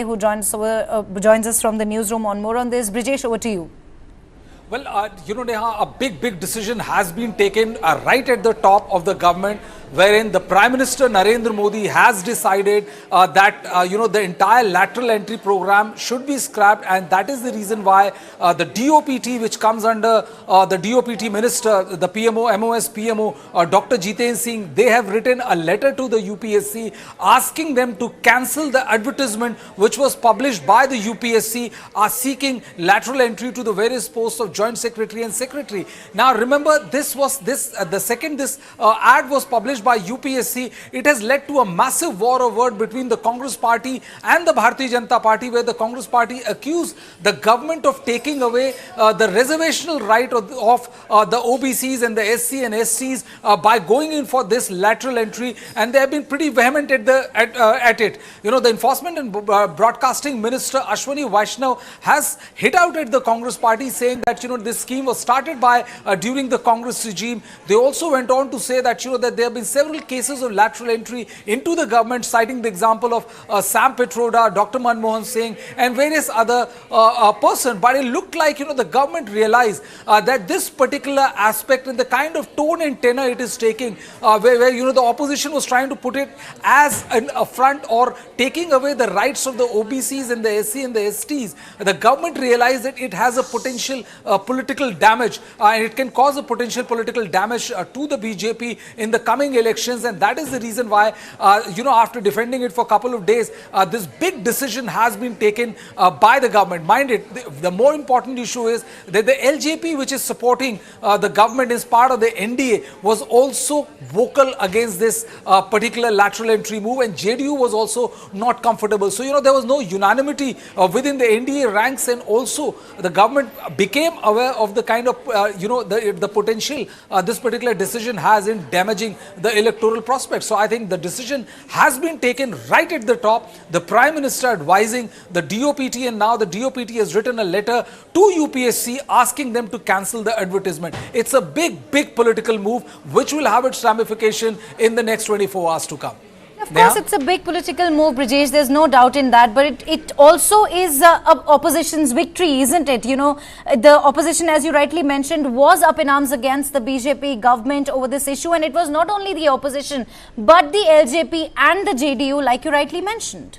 who joins us from the newsroom on more on this. Brijesh, over to you. Well, Neha, a big decision has been taken right at the top of the government, wherein the Prime Minister Narendra Modi has decided that the entire lateral entry program should be scrapped, and that is the reason why the DOPT, which comes under the DOPT Minister, the PMO, MOS PMO, Dr. Jiten Singh, they have written a letter to the UPSC asking them to cancel the advertisement which was published by the UPSC seeking lateral entry to the various posts of Joint Secretary and Secretary. Now remember, the second this ad was published by UPSC, it has led to a massive war of word between the Congress party and the Bharatiya Janata Party, where the Congress party accused the government of taking away the reservational right of the OBCs and the SC and STs by going in for this lateral entry, and they have been pretty vehement at it. The Enforcement and Broadcasting Minister Ashwani Vaishnaw has hit out at the Congress party, saying that this scheme was started by during the Congress regime. They also went on to say that that there have been several cases of lateral entry into the government, citing the example of Sam Petroda, Dr. Manmohan Singh, and various other persons. But it looked like the government realized that this particular aspect and the kind of tone and tenor it is taking, where the opposition was trying to put it as an affront or taking away the rights of the OBCs and the SC and the STs, the government realized that it has a potential political damage, and it can cause a potential political damage to the BJP in the coming elections, and that is the reason why after defending it for a couple of days, this big decision has been taken by the government. Mind it, the more important issue is that the LJP, which is supporting the government as part of the NDA, was also vocal against this particular lateral entry move, and JDU was also not comfortable. So there was no unanimity within the NDA ranks, and also the government became aware of the kind of the potential this particular decision has in damaging the electoral prospects. So I think the decision has been taken right at the top. The Prime Minister advising the DOPT, and now the DOPT has written a letter to UPSC asking them to cancel the advertisement. It's a big political move which will have its ramification in the next 24 hours to come. Of course, it's a big political move, Brijesh. There's no doubt in that. But it also is opposition's victory, isn't it? The opposition, as you rightly mentioned, was up in arms against the BJP government over this issue. And it was not only the opposition, but the LJP and the JDU, like you rightly mentioned.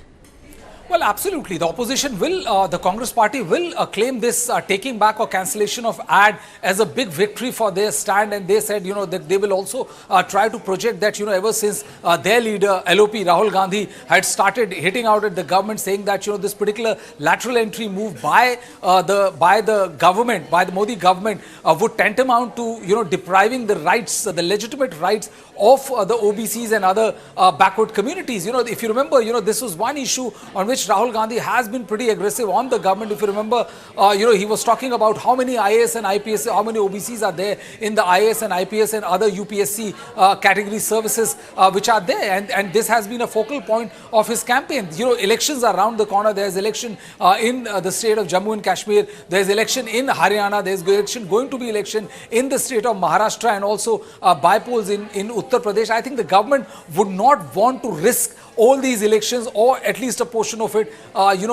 Well, absolutely. The opposition will, the Congress party will claim this taking back or cancellation of ad as a big victory for their stand. And they said, that they will also try to project that, ever since their leader, LOP, Rahul Gandhi, had started hitting out at the government, saying that, this particular lateral entry move by the government, by the Modi government, would tantamount to, depriving the rights, the legitimate rights of the OBCs and other backward communities. If you remember, this was one issue on which Rahul Gandhi has been pretty aggressive on the government. If you remember, he was talking about how many IAS and IPS, how many OBCs are there in the IAS and IPS and other UPSC category services which are there. And this has been a focal point of his campaign. Elections are around the corner. There's election in the state of Jammu and Kashmir. There's election in Haryana. There's going to be election in the state of Maharashtra, and also by-polls in Uttar Pradesh. I think the government would not want to risk all these elections, or at least a portion of it,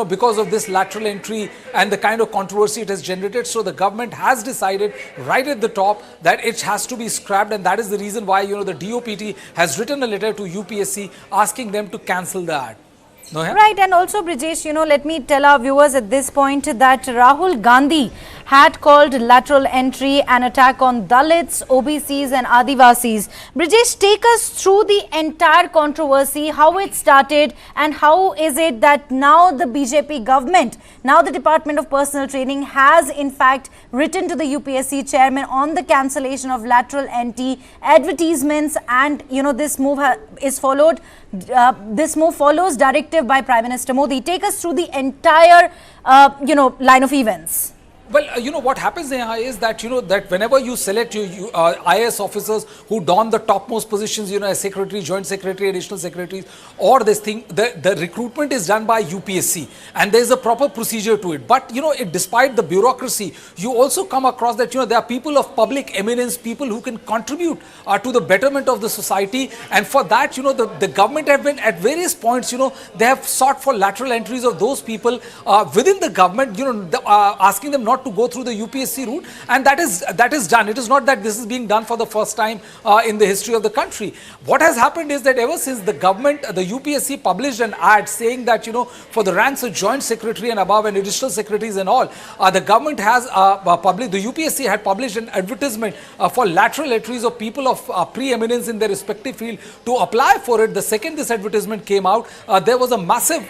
because of this lateral entry and the kind of controversy it has generated. So the government has decided right at the top that it has to be scrapped, and that is the reason why, the DOPT has written a letter to UPSC asking them to cancel the ad. Right, and also, Brijesh, let me tell our viewers at this point that Rahul Gandhi had called lateral entry an attack on Dalits, OBCs and Adivasis. Brijesh, take us through the entire controversy, how it started, and how is it that now the BJP government, now the Department of Personal Training, has in fact written to the UPSC chairman on the cancellation of lateral entry advertisements, and this move is followed. This move follows directive by Prime Minister Modi. Take us through the entire line of events. Well, what happens there is that that whenever you select IAS officers who don the topmost positions, as secretary, joint secretary, additional secretaries, or this thing, the recruitment is done by UPSC, and there is a proper procedure to it. But despite the bureaucracy, you also come across that there are people of public eminence, people who can contribute to the betterment of the society, and for that, the government have been at various points, they have sought for lateral entries of those people within the government, asking them not to go through the UPSC route, and that is done. It is not that this is being done for the first time in the history of the country. What has happened is that ever since the government, the UPSC published an ad saying that for the ranks of joint secretary and above and additional secretaries and all, the government has the UPSC had published an advertisement for lateral entries of people of preeminence in their respective field to apply for it. The second this advertisement came out, there was a massive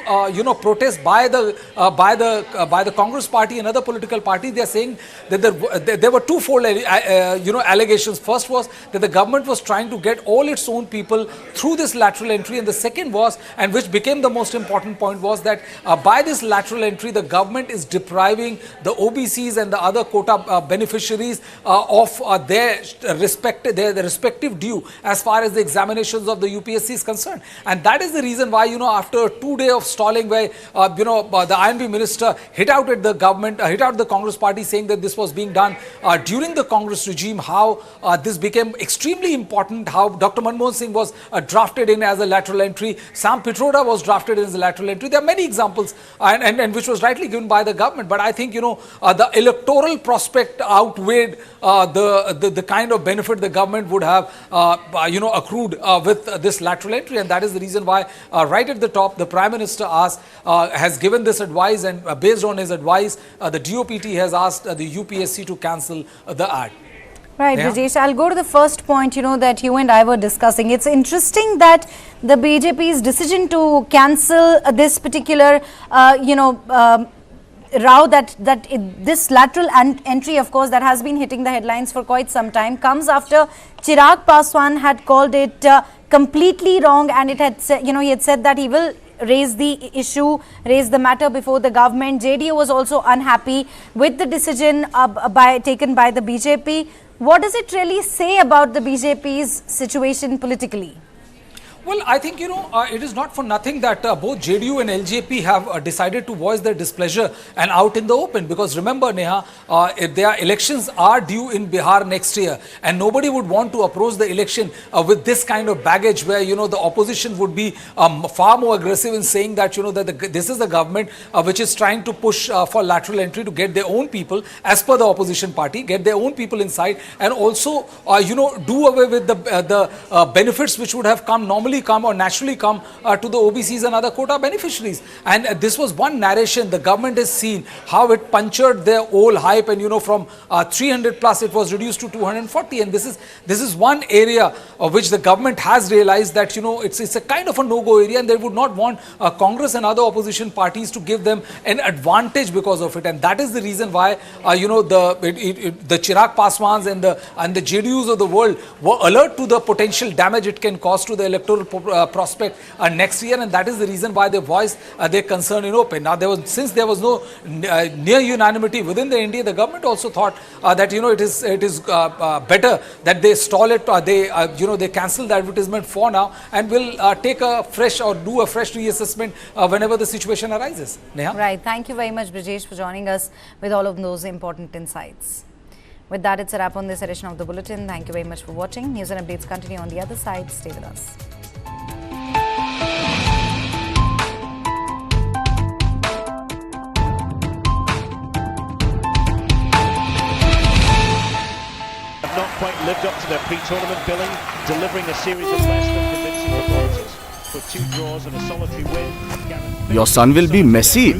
protest by the Congress party and other political parties. They are saying that there were twofold allegations. First was that the government was trying to get all its own people through this lateral entry, and the second was, and which became the most important point, was that by this lateral entry the government is depriving the OBCs and the other quota beneficiaries of their respective due as far as the examinations of the UPSC is concerned. And that is the reason why after 2 days of stalling, where the INB minister hit out at the government, hit out the Congress party, saying that this was being done during the Congress regime, how this became extremely important, how Dr. Manmohan Singh was drafted in as a lateral entry, Sam Pitroda was drafted as a lateral entry. There are many examples, and which was rightly given by the government. But I think the electoral prospect outweighed the kind of benefit the government would have accrued with this lateral entry, and that is the reason why right at the top the Prime Minister has given this advice, and based on his advice, the DOPT has asked the UPSC to cancel the ad. Right, Brijesh, I'll go to the first point, that you and I were discussing. It's interesting that the BJP's decision to cancel this particular, row this lateral entry, of course, that has been hitting the headlines for quite some time, comes after Chirag Paswan had called it completely wrong, and it had said, he had said that he will raise the issue, raise the matter before the government. JDU was also unhappy with the decision taken by the BJP. What does it really say about the BJP's situation politically? Well, I think, it is not for nothing that both JDU and LJP have decided to voice their displeasure and out in the open. Because remember, Neha, their elections are due in Bihar next year, and nobody would want to approach the election with this kind of baggage, where, the opposition would be far more aggressive in saying that, that this is the government which is trying to push for lateral entry to get their own people, as per the opposition party, get their own people inside, and also, do away with the benefits which would have naturally come to the OBCs and other quota beneficiaries. And this was one narration. The government has seen how it punctured their old hype, and from 300 plus it was reduced to 240. And this is one area of which the government has realized that it's a kind of a no-go area, and they would not want Congress and other opposition parties to give them an advantage because of it. And that is the reason why the Chirag Paswans and the JDUs of the world were alert to the potential damage it can cause to the electoral prospect next year, and that is the reason why they voiced their concern in open. Now, since there was no near unanimity within the NDA, the government also thought that it is better that they stall it, they cancel the advertisement for now, and will take a fresh or do a fresh reassessment whenever the situation arises. Neha? Right. Thank you very much, Brijesh, for joining us with all of those important insights. With that, it's a wrap on this edition of the Bulletin. Thank you very much for watching. News and updates continue on the other side. Stay with us. Not quite lived up to their pre-tournament billing, delivering a series of less than convincing performances. With 2 draws and a solitary win. Your son will be Messi.